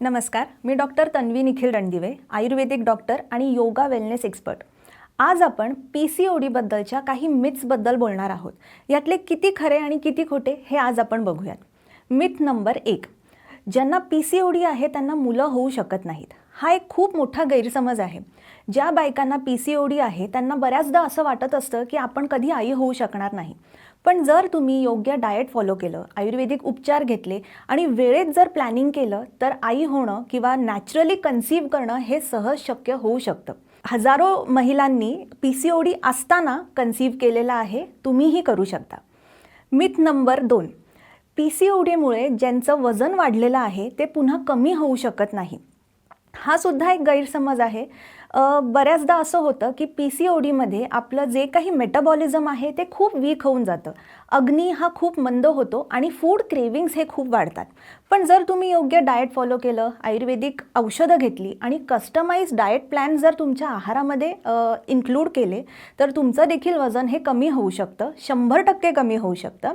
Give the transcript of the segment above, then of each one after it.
नमस्कार, मी डॉक्टर तन्वी निखिल रणदिवे, आयुर्वेदिक डॉक्टर आणि yoga wellness expert. आज आपण PCOD बद्दलच्या काही मिथ्सबद्दल बोलणार आहोत. यातले किती खरे आणि किती खोटे हे आज आपण बघूयात. मिथ नंबर 1, ज्यांना PCOD आहे त्यांना मुलं होऊ शकत नाहीत. हा एक खूप मोठा गैरसमज आहे. ज्या बायकांना PCOD आहे त्यांना बऱ्याचदा असं वाटत असतं की आपण कधी आई होऊ शकणार नाही. पण जर तुम्ही योग्य डाएट फॉलो केलं, आयुर्वेदिक उपचार घेतले आणि वेळेत जर प्लॅनिंग केलं तर आई होणं किंवा नॅचरली कन्सीव्ह करणं हे सहज शक्य होऊ शकतं. हजारो महिलांनी PCOD असताना कन्सीव्ह केलेलं आहे, तुम्हीही करू शकता. मिथ नंबर 2, PCODमुळे ज्यांचं वजन वाढलेलं आहे ते पुन्हा कमी होऊ शकत नाही. हा सुद्धा एक गैरसमज आहे. बऱ्याचदा असं होतं की PCODमध्ये आपलं जे काही मेटाबॉलिझम आहे ते खूप वीक होऊन जातं. अग्नी हा खूप मंद होतो आणि फूड क्रेविंग्स हे खूप वाढतात. पण जर तुम्ही योग्य डाएट फॉलो केलं, आयुर्वेदिक औषधं घेतली आणि कस्टमाइज डाएट प्लॅन जर तुमच्या आहारामध्ये इन्क्लूड केले तर तुमचं देखील वजन हे कमी होऊ शकतं, 100% कमी होऊ शकतं.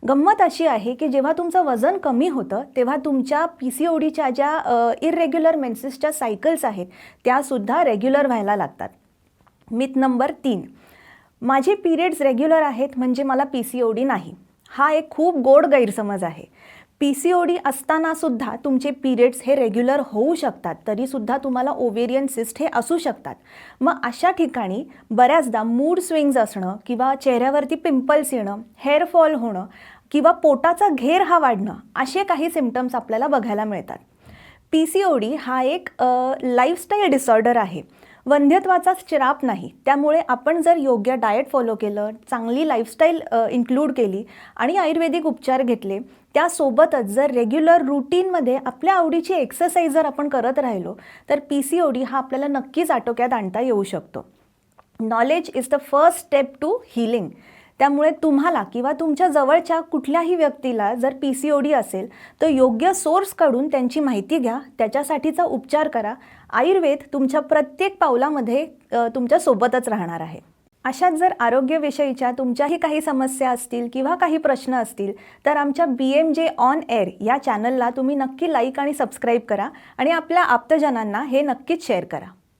गंमत अशी आहे की जेव्हा तुमचं वजन कमी होतं तेव्हा तुमच्या PCODच्या ज्या इरेग्युलर मेन्सेसच्या सायकल्स आहेत त्यासुद्धा रेग्युलर व्हायला लागतात. मिथ नंबर 3, माझे पिरियड्स रेग्युलर आहेत म्हणजे मला PCOD नाही. हा एक खूप गोड गैरसमज आहे. PCOD असतानासुद्धा तुमचे पिरियड्स हे रेग्युलर होऊ शकतात, तरीसुद्धा तुम्हाला ओव्हेरियन सिस्ट हे असू शकतात. मग अशा ठिकाणी बऱ्याचदा मूड स्विंग्स असणं किंवा चेहऱ्यावरती पिंपल्स येणं, हेअर फॉल होणं किंवा पोटाचा घेर हा वाढणं असे काही सिम्पटम्स आपल्याला बघायला मिळतात. PCOD हा एक लाईफस्टाईल डिसऑर्डर आहे, वंध्यत्वाचा श्राप नाही. त्यामुळे आपण जर योग्य डाएट फॉलो केलं, चांगली लाईफस्टाईल इन्क्लूड केली आणि आयुर्वेदिक उपचार घेतले, त्यासोबतच जर रेग्युलर रूटीनमध्ये आपल्या आवडीची एक्सरसाइज जर आपण करत राहिलो तर PCOD हा आपल्याला नक्कीच आटोक्यात आणता येऊ शकतो. Knowledge is the first step to healing. त्यामुळे तुम्हाला किंवा तुमच्या जवळच्या कुठल्याही व्यक्तीला जर PCOD असेल तर योग्य सोर्स काढून त्यांची माहिती घ्या, त्याच्यासाठीचा उपचार करा. आयुर्वेद तुमच्या प्रत्येक पावलामध्ये तुमच्या सोबतच राहणार आहे. अशाच जर आरोग्यविषयीच्या तुमच्याही काही समस्या असतील किंवा काही प्रश्न असतील तर आमच्या BMJ ऑन एअर या चॅनलला तुम्ही नक्की लाईक आणि सबस्क्राईब करा आणि आपल्या आप्तजनांना हे नक्कीच शेअर करा.